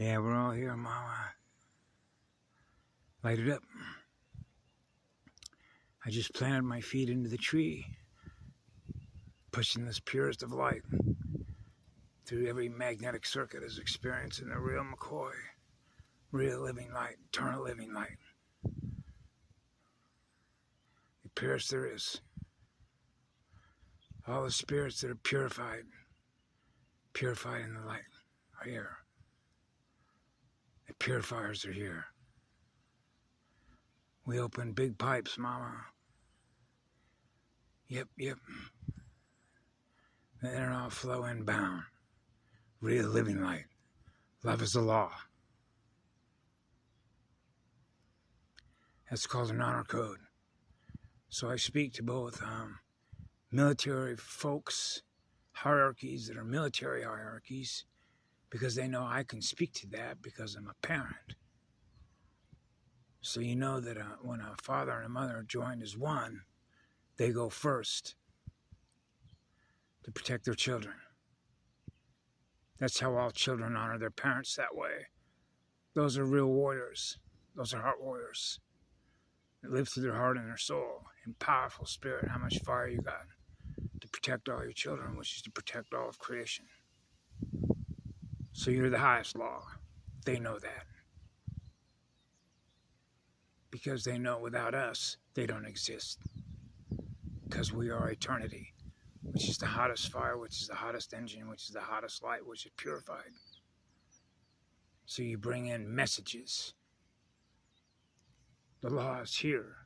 Yeah, we're all here, Mama. Light it up. I just planted my feet into the tree, pushing this purest of light through every magnetic circuit is experiencing the real McCoy, real living light, eternal living light. The purest there is. All the spirits that are purified in the light are here. The purifiers are here. We open big pipes, Mama. Yep. They're all flow inbound. Real living light. Love is the law. That's called an honor code. So I speak to both military folks, hierarchies that are military hierarchies, because they know I can speak to that because I'm a parent. So you know that when a father and a mother are joined as one, they go first to protect their children. That's how all children honor their parents that way. Those are real warriors. Those are heart warriors that live through their heart and their soul in powerful spirit. How much fire you got to protect all your children, which is to protect all of creation. So you're the highest law. They know that. Because they know without us, they don't exist. Because we are eternity, which is the hottest fire, which is the hottest engine, which is the hottest light, which is purified. So you bring in messages. The law is here.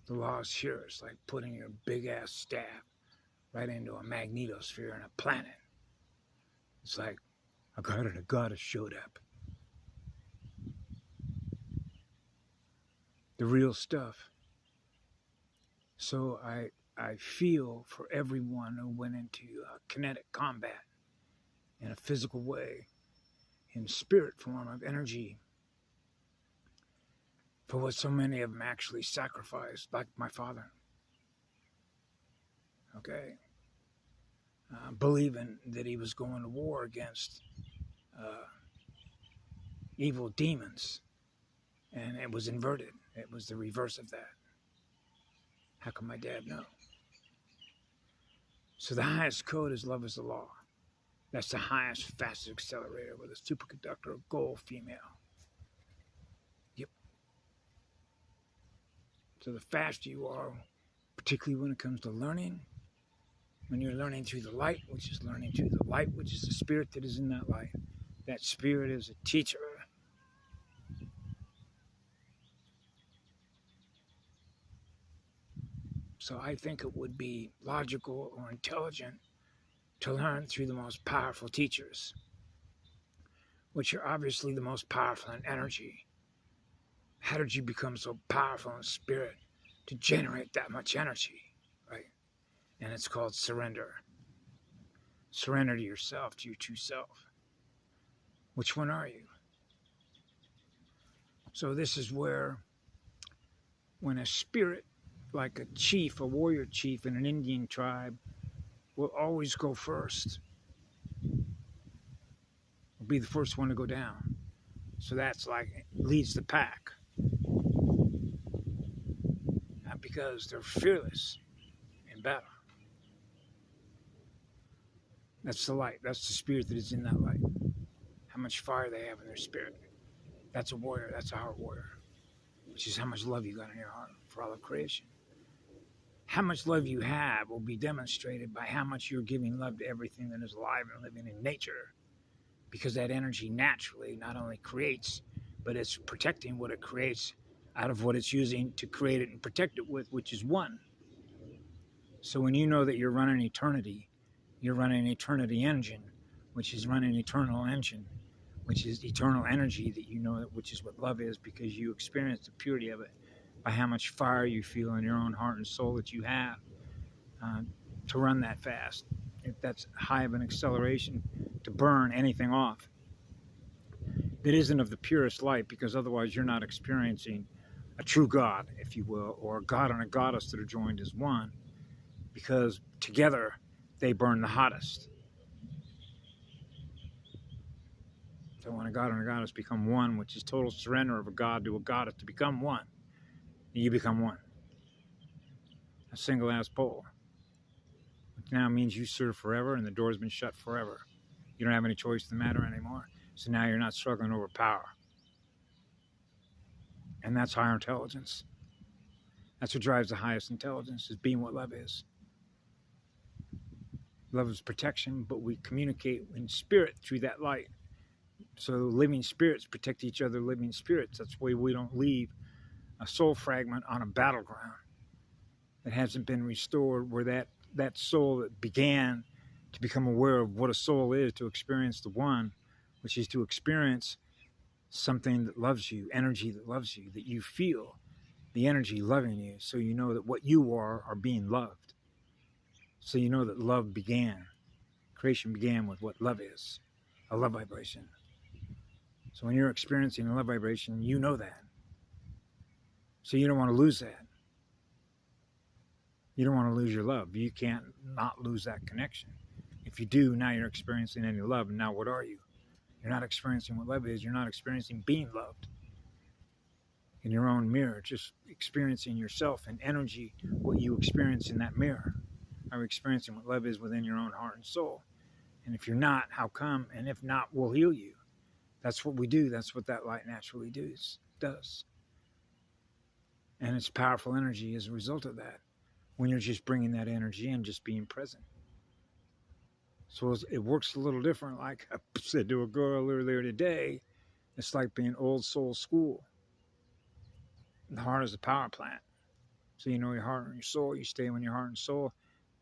The law is here. It's like putting your big-ass staff right into a magnetosphere and a planet. It's like, a goddess showed up. The real stuff. So I feel for everyone who went into kinetic combat in a physical way, in spirit form of energy, for what so many of them actually sacrificed, like my father. Okay? Believing that he was going to war against evil demons. And it was inverted. It was the reverse of that. How can my dad know? So the highest code is love is the law. That's the highest, fastest accelerator with a superconductor of gold female. Yep. So the faster you are, particularly when it comes to learning, when you're learning through the light, which is learning through the light, which is the spirit that is in that light. That spirit is a teacher. So I think it would be logical or intelligent to learn through the most powerful teachers, which are obviously the most powerful in energy. How did you become so powerful in spirit to generate that much energy, right? And it's called surrender. Surrender to yourself, to your true self. Which one are you? So this is where, when a spirit, like a chief, a warrior chief in an Indian tribe, will always go first. Will be the first one to go down. So that's like, leads the pack. Not because they're fearless in battle. That's the light. That's the spirit that is in that light. How much fire they have in their spirit. That's a warrior. That's a heart warrior. Which is how much love you got in your heart for all of creation. How much love you have will be demonstrated by how much you're giving love to everything that is alive and living in nature. Because that energy naturally not only creates, but it's protecting what it creates out of what it's using to create it and protect it with, which is one. So when you know that you're running eternity, you're running an eternity engine, which is running an eternal engine, which is eternal energy that you know, which is what love is, because you experience the purity of it by how much fire you feel in your own heart and soul that you have to run that fast. If that's high of an acceleration to burn anything off that isn't of the purest light, because otherwise you're not experiencing a true God, if you will, or a God and a goddess that are joined as one, because together they burn the hottest. So when a god and a goddess become one, which is total surrender of a god to a goddess to become one, you become one. A single ass pole. Which now means you serve forever and the door's been shut forever. You don't have any choice in the matter anymore. So now you're not struggling over power. And that's higher intelligence. That's what drives the highest intelligence, is being what love is. Love is protection, but we communicate in spirit through that light. So living spirits protect each other, living spirits. That's why we don't leave a soul fragment on a battleground that hasn't been restored, where that soul that began to become aware of what a soul is, to experience the one, which is to experience something that loves you, energy that loves you, that you feel the energy loving you, so you know that what you are being loved. So you know that love began. Creation began with what love is, a love vibration. So when you're experiencing a love vibration, you know that. So you don't want to lose that. You don't want to lose your love. You can't not lose that connection. If you do, now you're experiencing any love. And now what are you? You're not experiencing what love is. You're not experiencing being loved in your own mirror, just experiencing yourself and energy, what you experience in that mirror. Are experiencing what love is within your own heart and soul. And if you're not, how come? And if not, we'll heal you. That's what we do. That's what that light naturally does. And it's powerful energy as a result of that, when you're just bringing that energy and just being present. So it works a little different. Like I said to a girl earlier today, it's like being old soul school. The heart is a power plant. So you know your heart and your soul. You stay in your heart and soul.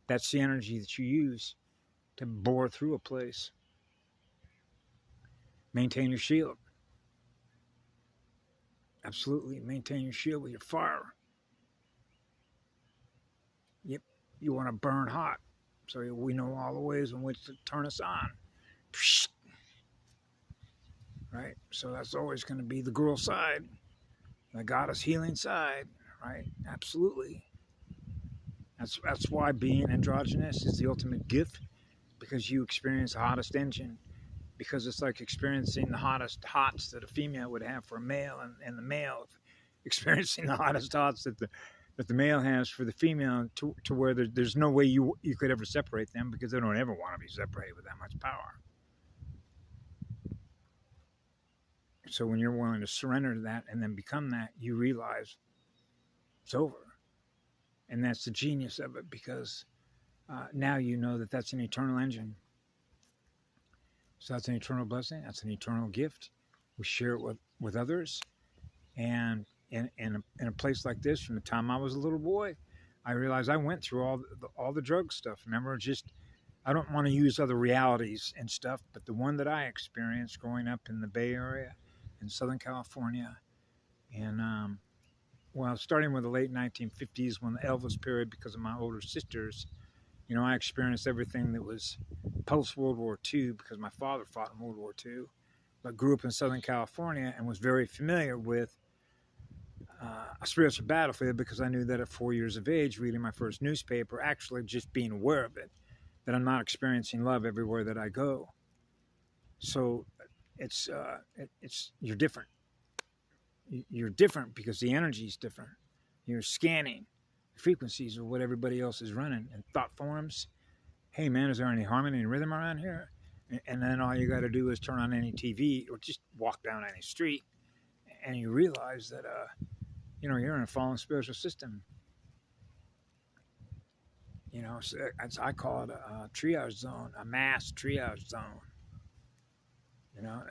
That's the energy that you use to bore through a place. Maintain your shield. Absolutely. Maintain your shield with your fire. Yep. You want to burn hot. So we know all the ways in which to turn us on. Right? So that's always going to be the girl side. The goddess healing side. Right? Absolutely. That's why being androgynous is the ultimate gift, because you experience the hottest engine, because it's like experiencing the hottest hots that a female would have for a male, and the male experiencing the hottest hots that the male has for the female, to where there's no way you could ever separate them, because they don't ever want to be separated with that much power. So when you're willing to surrender to that and then become that, you realize it's over. And that's the genius of it, because now you know that that's an eternal engine. So that's an eternal blessing. That's an eternal gift. We share it with others. And in a place like this, from the time I was a little boy, I realized I went through all the drug stuff. Remember, I don't want to use other realities and stuff, but the one that I experienced growing up in the Bay Area, in Southern California, and starting with the late 1950s, when the Elvis period, because of my older sisters, I experienced everything that was post-World War II, because my father fought in World War II, but grew up in Southern California and was very familiar with a spiritual battlefield, because I knew that at 4 years of age, reading my first newspaper, actually just being aware of it, that I'm not experiencing love everywhere that I go. So you're different. You're different because the energy is different. You're scanning the frequencies of what everybody else is running and thought forms. Hey man, is there any harmony and rhythm around here? And then all you got to do is turn on any TV or just walk down any street, and you realize that you're in a fallen spiritual system. So I call it a triage zone, a mass triage zone.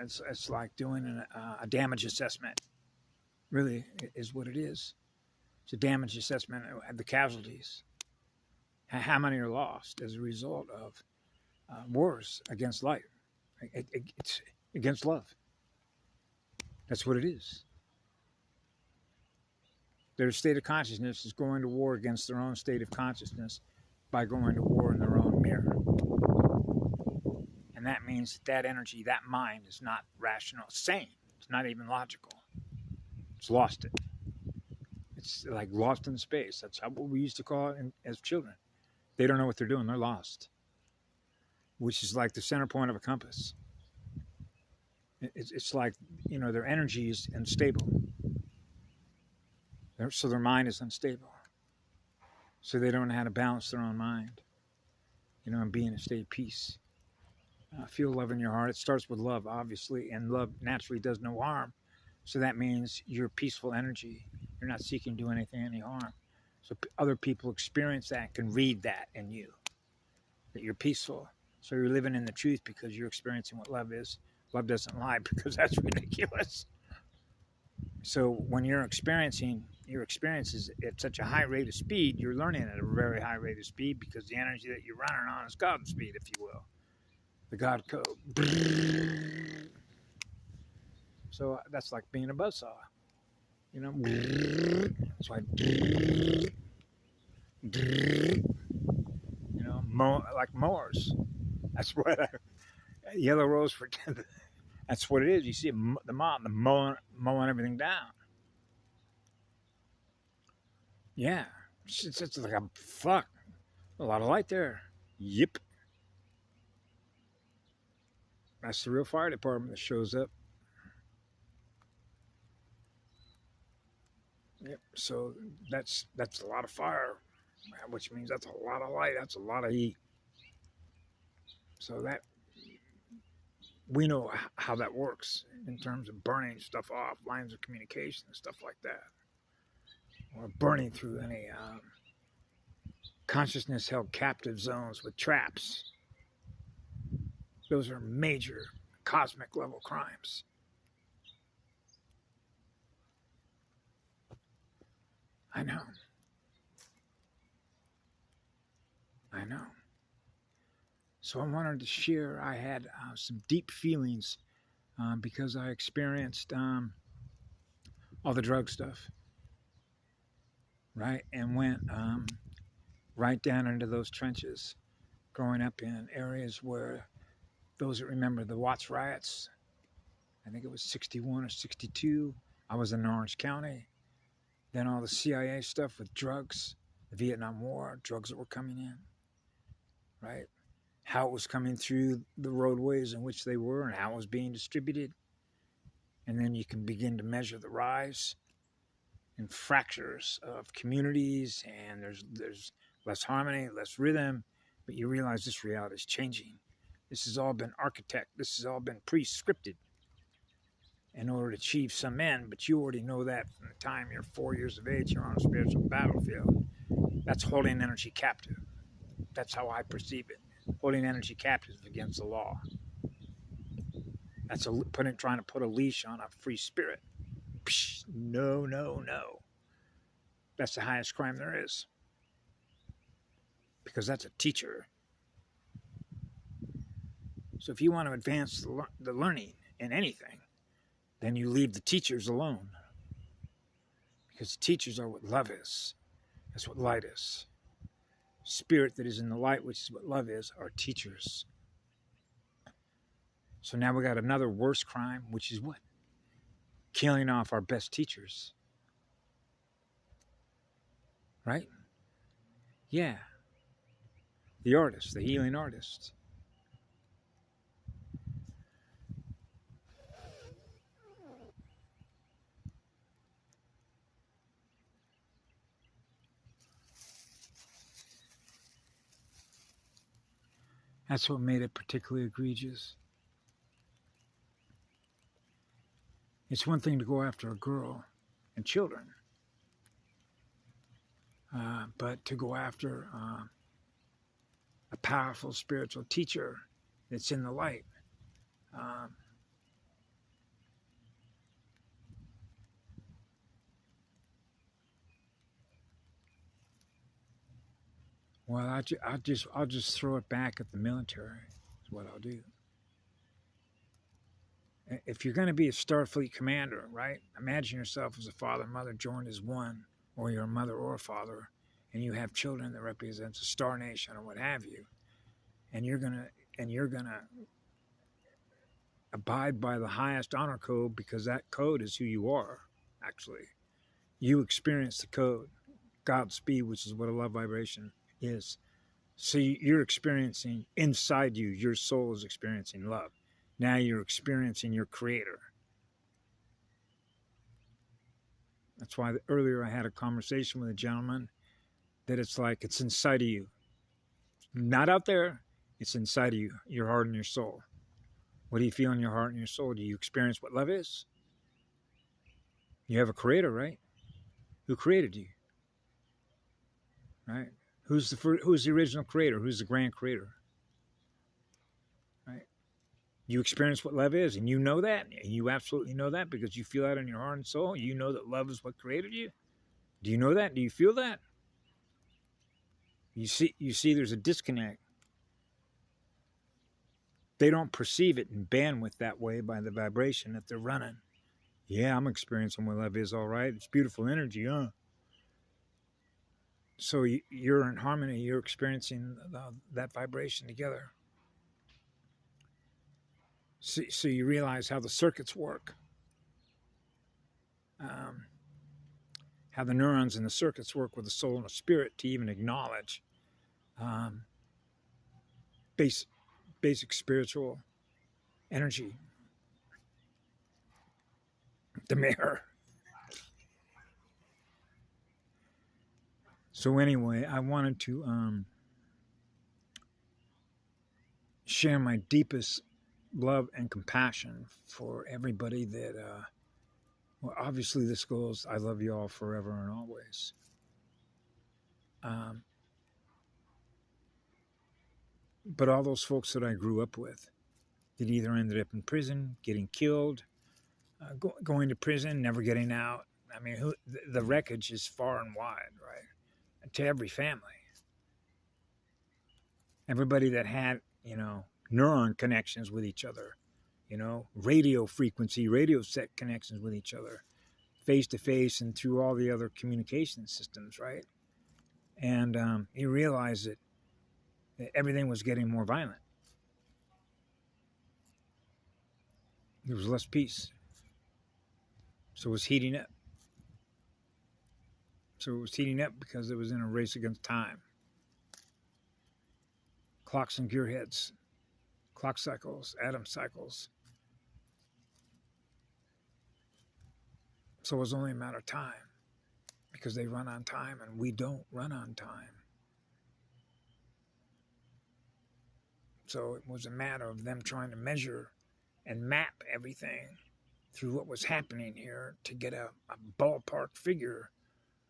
It's like doing a damage assessment. Really is what it is. It's a damage assessment of the casualties. How many are lost as a result of wars against life? It's against love. That's what it is. Their state of consciousness is going to war against their own state of consciousness by going to war in their own mirror. And that means that energy, that mind, is not rational, sane. It's not even logical. It's lost it. It's like lost in space. That's what we used to call it as children. They don't know what they're doing. They're lost. Which is like the center point of a compass. It's like, their energy is unstable. So their mind is unstable. So they don't know how to balance their own mind, and be in a state of peace. Feel love in your heart. It starts with love, obviously, and love naturally does no harm. So that means you're peaceful energy. You're not seeking to do any harm. So other people experience that, can read that in you, that you're peaceful. So you're living in the truth because you're experiencing what love is. Love doesn't lie, because that's ridiculous. So when you're experiencing your experiences at such a high rate of speed, you're learning at a very high rate of speed, because the energy that you're running on is God speed, if you will. The God code. So that's like being a buzzsaw. That's why, like mowers. That's what yellow rose for. That's what it is. You see the mowing everything down. Yeah, it's like a lot of light there. Yep. That's the real fire department that shows up. Yep. So that's a lot of fire, which means that's a lot of light. That's a lot of heat. So that we know how that works in terms of burning stuff off, lines of communication and stuff like that, or burning through any consciousness held captive zones with traps. Those are major cosmic level crimes. I know. So I wanted to share, I had some deep feelings because I experienced all the drug stuff, right? And went right down into those trenches, growing up in areas where, those that remember the Watts riots, I think it was 61 or 62, I was in Orange County. Then all the CIA stuff with drugs, the Vietnam War, drugs that were coming in, right? How it was coming through the roadways in which they were and how it was being distributed. And then you can begin to measure the rise and fractures of communities, and there's less harmony, less rhythm, but you realize this reality is changing. This has all been this has all been pre-scripted in order to achieve some end, but you already know that from the time you're 4 years of age, you're on a spiritual battlefield. That's holding energy captive. That's how I perceive it. Holding energy captive against the law. That's trying to put a leash on a free spirit. Psh, no. That's the highest crime there is. Because that's a teacher. So if you want to advance the learning in anything, then you leave the teachers alone. Because the teachers are what love is. That's what light is. Spirit that is in the light, which is what love is, are teachers. So now we got another worse crime, which is what? Killing off our best teachers. Right? Yeah. The artists, the healing artists. That's what made it particularly egregious. It's one thing to go after a girl and children, but to go after a powerful spiritual teacher that's in the light. Well, I'll just throw it back at the military. Is what I'll do. If you're going to be a Starfleet commander, right? Imagine yourself as a father and mother joined as one, or you're a mother or a father, and you have children that represents a star nation or what have you, and you're gonna abide by the highest honor code, because that code is who you are. Actually, you experience the code, God's speed, which is what a love vibration is. So you're experiencing inside you, your soul is experiencing love. Now you're experiencing your creator. That's why earlier I had a conversation with a gentleman that it's like it's inside of you. Not out there, it's inside of you, your heart and your soul. What do you feel in your heart and your soul? Do you experience what love is? You have a creator, right? Who created you? Right? Who's the original creator? Who's the grand creator? Right? You experience what love is, and you know that, and you absolutely know that because you feel that in your heart and soul. You know that love is what created you. Do you know that? Do you feel that? You see there's a disconnect. They don't perceive it in bandwidth that way by the vibration that they're running. Yeah, I'm experiencing what love is, all right. It's beautiful energy, huh? So you're in harmony. You're experiencing that vibration together. So you realize how the circuits work. How the neurons in the circuits work with the soul and the spirit to even acknowledge basic spiritual energy. The mirror. So anyway, I wanted to share my deepest love and compassion for everybody that, well, obviously this goes, I love you all forever and always. But all those folks that I grew up with that either ended up in prison, getting killed, going to prison, never getting out. I mean, the wreckage is far and wide, right? To every family. Everybody that had, neuron connections with each other, radio frequency, radio set connections with each other, face to face and through all the other communication systems, right? And you realize that everything was getting more violent. There was less peace. So it was heating up. So it was heating up because it was in a race against time. Clocks and gearheads, clock cycles, atom cycles. So it was only a matter of time because they run on time and we don't run on time. So it was a matter of them trying to measure and map everything through what was happening here to get a ballpark figure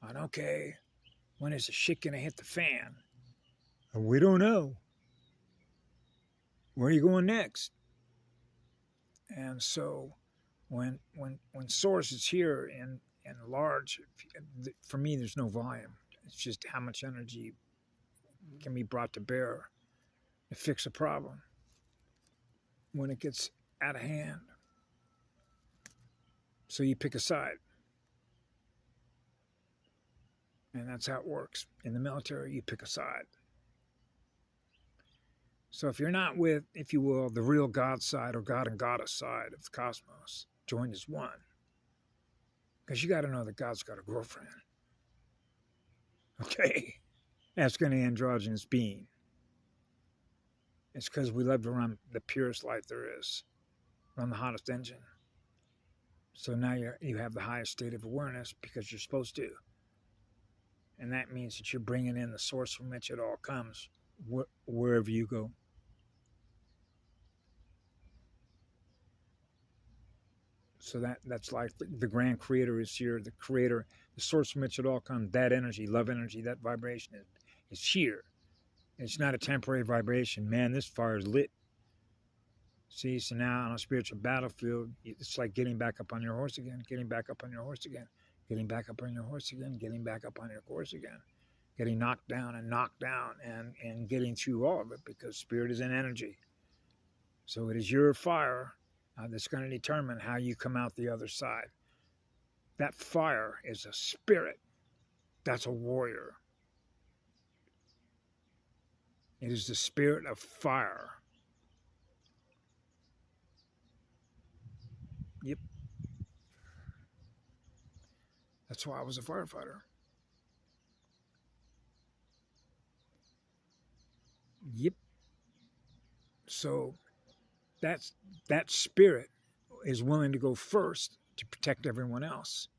on, okay, when is the shit going to hit the fan? We don't know. Where are you going next? And so when source is here in large, for me, there's no volume. It's just how much energy can be brought to bear to fix a problem when it gets out of hand. So you pick a side. And that's how it works. In the military, you pick a side. So if you're not with, if you will, the real God side or God and Goddess side of the cosmos, joined as one. Because you got to know that God's got a girlfriend. Okay? That's going to be androgynous being. It's because we love to run the purest light there is. Run the hottest engine. So now you have the highest state of awareness because you're supposed to. And that means that you're bringing in the source from which it all comes, wherever you go. So that's like the grand creator is here, the creator, the source from which it all comes, that energy, love energy, that vibration is here. It's not a temporary vibration. Man, this fire is lit. See, so now on a spiritual battlefield, it's like getting back up on your horse again, getting back up on your horse again, getting back up on your horse again, getting back up on your horse again, getting knocked down and getting through all of it because spirit is in energy. So it is your fire that's going to determine how you come out the other side. That fire is a spirit. That's a warrior. It is the spirit of fire. Yep. That's why I was a firefighter. Yep. So that's that spirit is willing to go first to protect everyone else.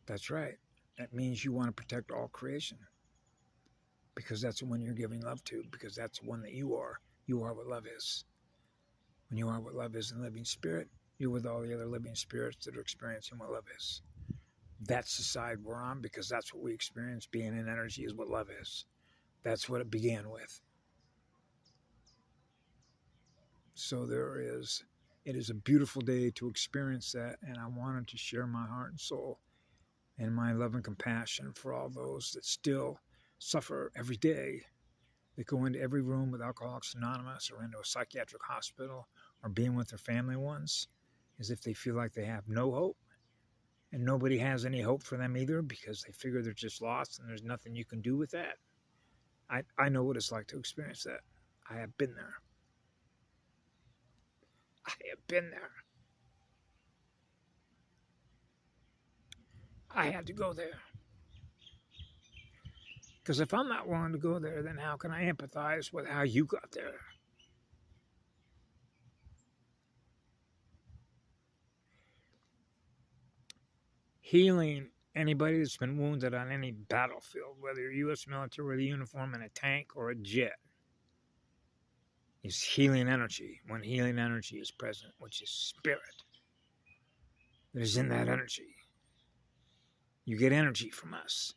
That's right. That means you want to protect all creation because that's the one you're giving love to, because that's the one that you are. You are what love is. When you are what love is in living spirit, you're with all the other living spirits that are experiencing what love is. That's the side we're on because that's what we experience. Being in energy is what love is. That's what it began with. So it is a beautiful day to experience that, and I wanted to share my heart and soul and my love and compassion for all those that still suffer every day. They go into every room with Alcoholics Anonymous or into a psychiatric hospital or being with their family ones as if they feel like they have no hope. And nobody has any hope for them either because they figure they're just lost and there's nothing you can do with that. I know what it's like to experience that. I have been there. I have been there. I had to go there. Because if I'm not willing to go there, then how can I empathize with how you got there? Healing anybody that's been wounded on any battlefield, whether you're U.S. military with a uniform in a tank or a jet, is healing energy when healing energy is present, which is spirit that is in that energy. You get energy from us,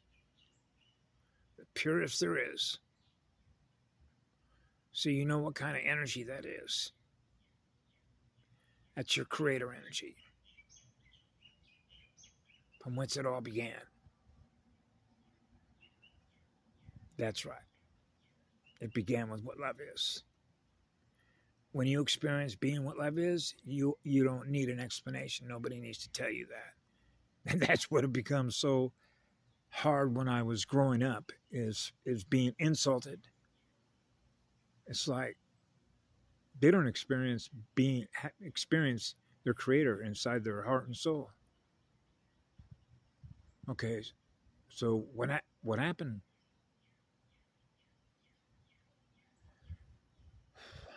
the purest there is. So you know what kind of energy that is. That's your creator energy, from whence it all began. That's right. It began with what love is. When you experience being what love is, you don't need an explanation. Nobody needs to tell you that. And that's what it becomes so hard when I was growing up is being insulted. It's like they don't experience their creator inside their heart and soul. Okay, so what happened?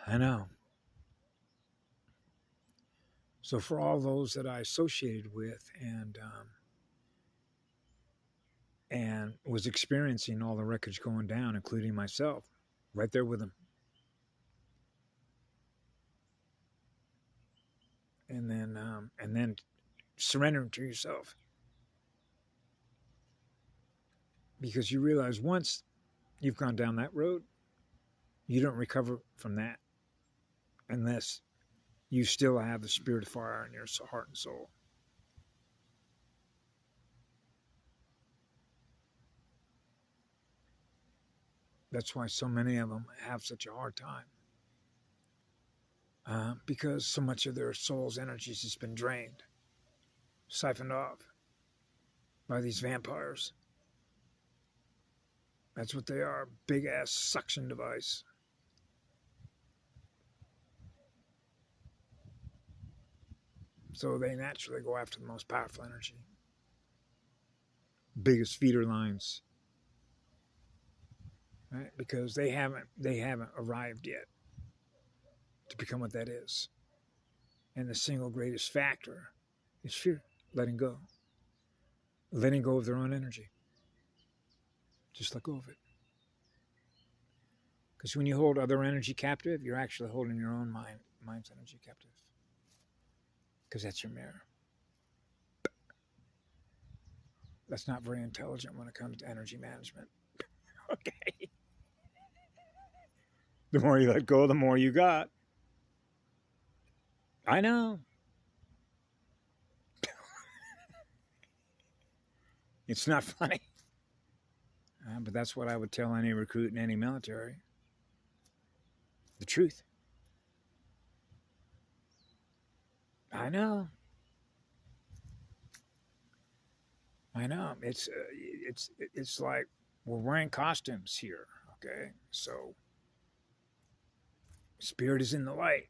I know. So for all those that I associated with and was experiencing all the wreckage going down, including myself, right there with them. And then surrendering to yourself, because you realize once you've gone down that road, you don't recover from that unless you still have the spirit of fire in your heart and soul. That's why so many of them have such a hard time. Because so much of their soul's energies has been drained, siphoned off by these vampires. That's what they are, big-ass suction device. So they naturally go after the most powerful energy. Biggest feeder lines. Right? Because they haven't arrived yet to become what that is. And the single greatest factor is fear, letting go. Letting go of their own energy. Just let go of it. Because when you hold other energy captive, you're actually holding your own mind's energy captive. Because that's your mirror. That's not very intelligent when it comes to energy management. Okay. The more you let go, the more you got. I know. It's not funny. But that's what I would tell any recruit in any military. The truth. I know. It's like we're wearing costumes here. Okay, so spirit is in the light.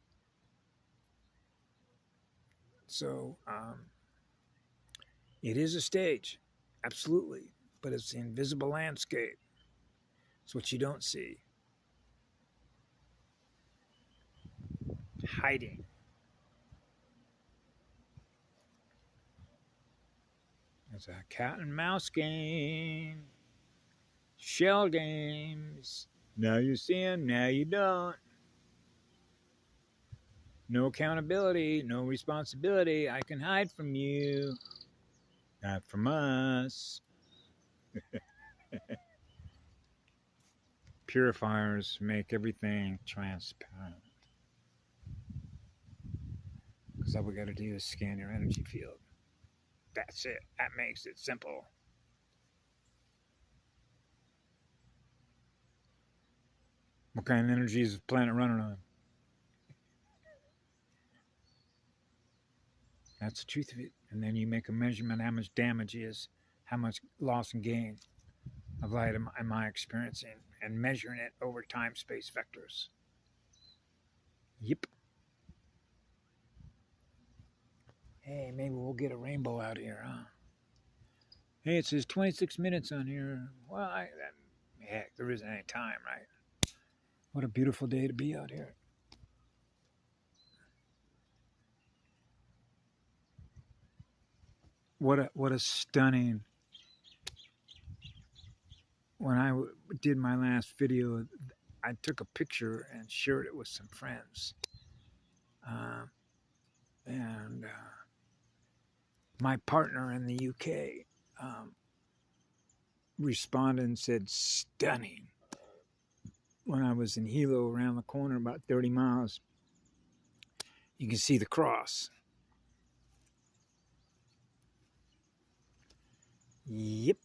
So it is a stage, absolutely, but it's the invisible landscape. It's what you don't see. Hiding. It's a cat and mouse game. Shell games. Now you see him, now you don't. No accountability, no responsibility. I can hide from you. Not from us. Purifiers make everything transparent. Because all we got to do is scan your energy field. That's it. That makes it simple. What kind of energy is the planet running on? That's the truth of it. And then you make a measurement how much damage is, how much loss and gain of light am I experiencing, and measuring it over time-space vectors. Yep. Hey, maybe we'll get a rainbow out here, huh? Hey, it says 26 minutes on here. Well, heck, there isn't any time, right? What a beautiful day to be out here. What a stunning. When I did my last video, I took a picture and shared it with some friends. And my partner in the UK responded and said, stunning. When I was in Hilo, around the corner, about 30 miles, you can see the cross. Yep.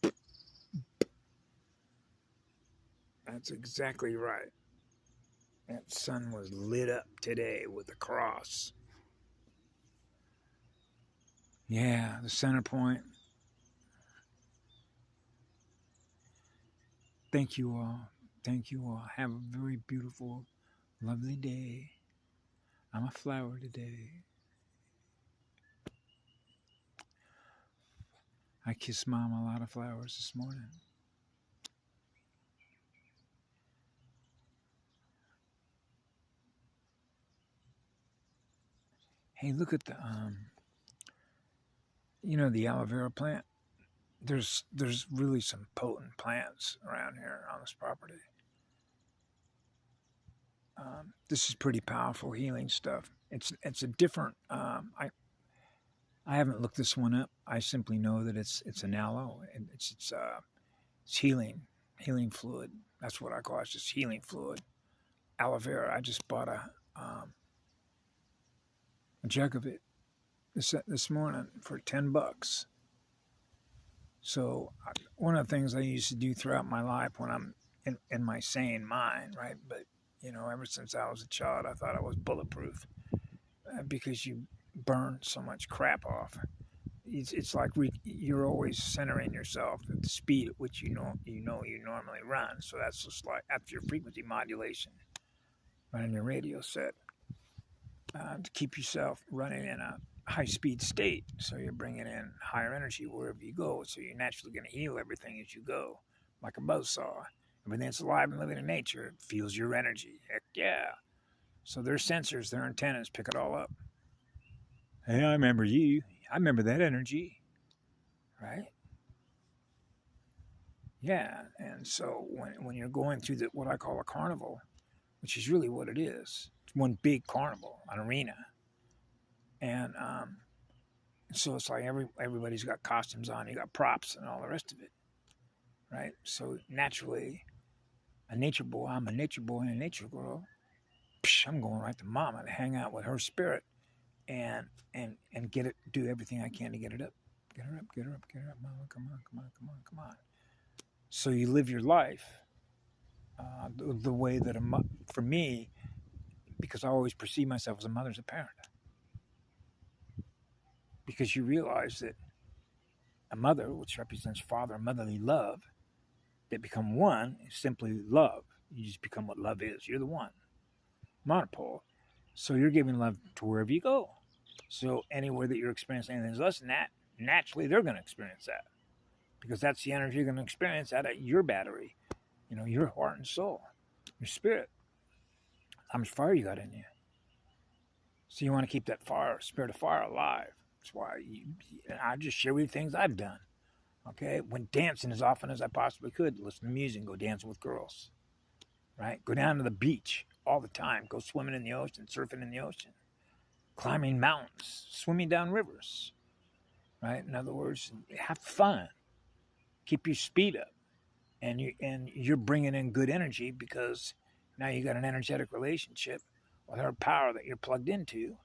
That's exactly right. That sun was lit up today with the cross. Yeah, the center point. Thank you all. Thank you all. Have a very beautiful, lovely day. I'm a flower today. I kissed Mom a lot of flowers this morning. Hey, look at the the aloe vera plant. There's really some potent plants around here on this property. This is pretty powerful healing stuff. It's a different. I haven't looked this one up. I simply know that it's an aloe, and it's healing fluid. That's what I call it. It's just healing fluid. Aloe vera. I just bought a jug of it this morning for $10. So one of the things I used to do throughout my life when I'm in my sane mind, right? But ever since I was a child, I thought I was bulletproof because you burn so much crap off. It's like you're always centering yourself at the speed at which you normally run. So that's just like after your frequency modulation, running your radio set to keep yourself running in a high-speed state. So you're bringing in higher energy wherever you go. So you're naturally going to heal everything as you go, like a buzzsaw. Everything that's alive and living in nature feels your energy. Heck yeah. So their sensors, their antennas pick it all up. Hey, I remember you. I remember that energy. Right? Yeah. And so when you're going through what I call a carnival, which is really what it is, it's one big carnival, an arena. And so it's like everybody's got costumes on, you got props and all the rest of it. Right? So naturally, I'm a nature boy and a nature girl. I'm going right to Mama to hang out with her spirit and do everything I can to get it up. Get her up, Mama, come on. So you live your life the way that for me, because I always perceive myself as a mother, as a parent. Because you realize that a mother, which represents father and motherly love, that become one is simply love. You just become what love is. You're the one. Monopole. So you're giving love to wherever you go. So anywhere that you're experiencing anything less than that, naturally they're going to experience that. Because that's the energy you're going to experience out of your battery. Your heart and soul, your spirit, how much fire you got in you. So you want to keep that fire, spirit of fire alive. That's why I just share with you things I've done. Okay, went dancing as often as I possibly could. Listen to music, go dancing with girls. Right, go down to the beach all the time. Go swimming in the ocean, surfing in the ocean, climbing mountains, swimming down rivers. Right. In other words, have fun. Keep your speed up, and you're bringing in good energy because now you got an energetic relationship with her power that you're plugged into.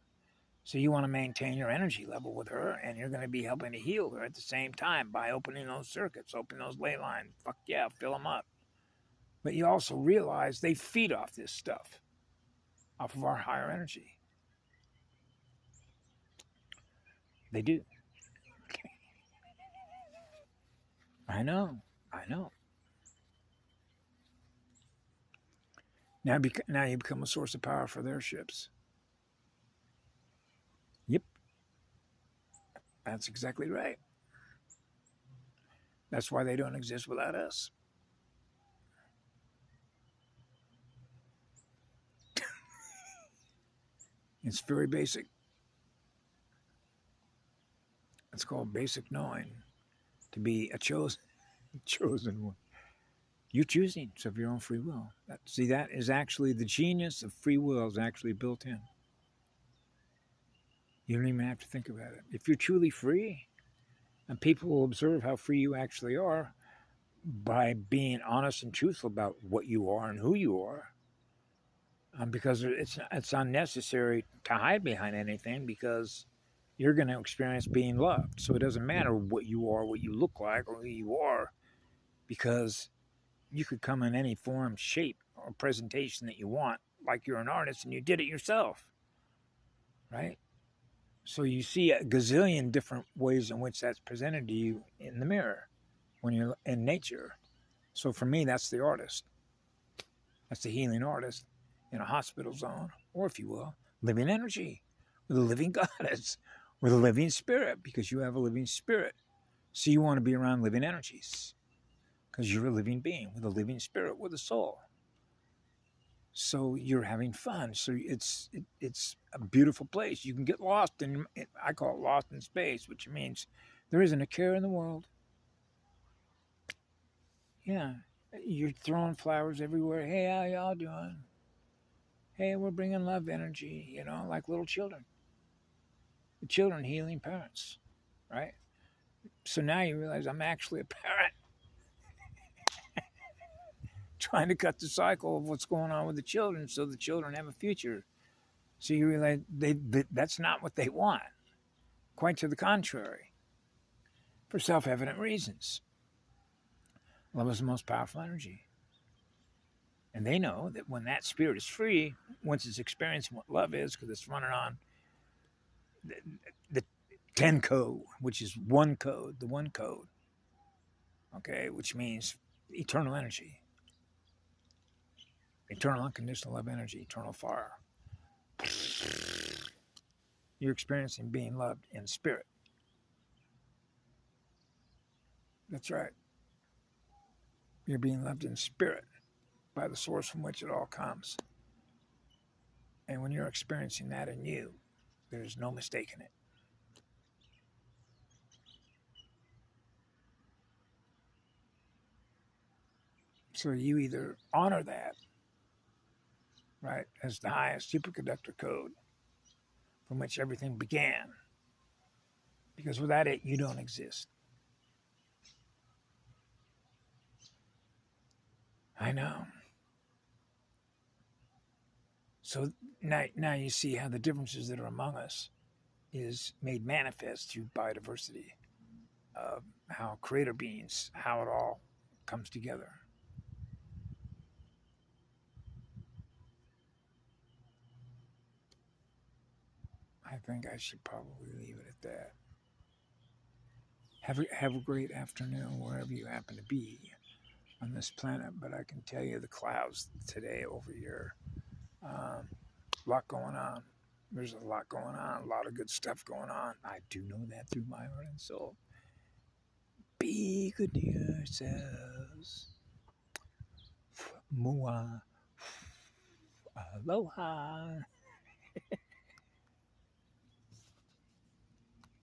So you want to maintain your energy level with her, and you're going to be helping to heal her at the same time by opening those circuits, opening those ley lines. Fuck yeah, fill them up. But you also realize they feed off this stuff, off of our higher energy. They do. I know. Now you become a source of power for their ships. Yep. That's exactly right. That's why they don't exist without us. It's very basic. It's called basic knowing. To be a chosen one. You're choosing, so of your own free will. That is actually the genius of free will is actually built in. You don't even have to think about it. If you're truly free, and people will observe how free you actually are by being honest and truthful about what you are and who you are, because it's unnecessary to hide behind anything because you're going to experience being loved. So it doesn't matter what you are, what you look like, or who you are, because you could come in any form, shape, or presentation that you want, like you're an artist and you did it yourself, right? So you see a gazillion different ways in which that's presented to you in the mirror when you're in nature. So for me, that's the artist. That's the healing artist in a hospital zone, or if you will, living energy with a living goddess, with a living spirit, because you have a living spirit. So you want to be around living energies because you're a living being with a living spirit, with a soul. So you're having fun. So it's a beautiful place. You can get lost in, I call it lost in space, which means there isn't a care in the world. Yeah, you're throwing flowers everywhere. Hey, how y'all doing? Hey, we're bringing love energy, like little children. The children healing parents, right? So now you realize I'm actually a parent trying to cut the cycle of what's going on with the children so the children have a future. So you realize that's not what they want. Quite to the contrary, for self-evident reasons. Love is the most powerful energy. And they know that when that spirit is free, once it's experiencing what love is, because it's running on the 10 code, which is one code, the one code, okay, which means eternal energy, eternal unconditional love energy, eternal fire. You're experiencing being loved in spirit. That's right. You're being loved in spirit by the source from which it all comes. And when you're experiencing that in you, there's no mistaking it. So you either honor that, right, as the highest superconductor code from which everything began, because without it, you don't exist. I know. So now you see how the differences that are among us is made manifest through biodiversity, how creator beings, how it all comes together. I think I should probably leave it at that. Have a great afternoon wherever you happen to be on this planet. But I can tell you the clouds today over here, a lot going on. There's a lot going on, a lot of good stuff going on. I do know that through my heart and soul. Be good to yourselves. Mua. Aloha.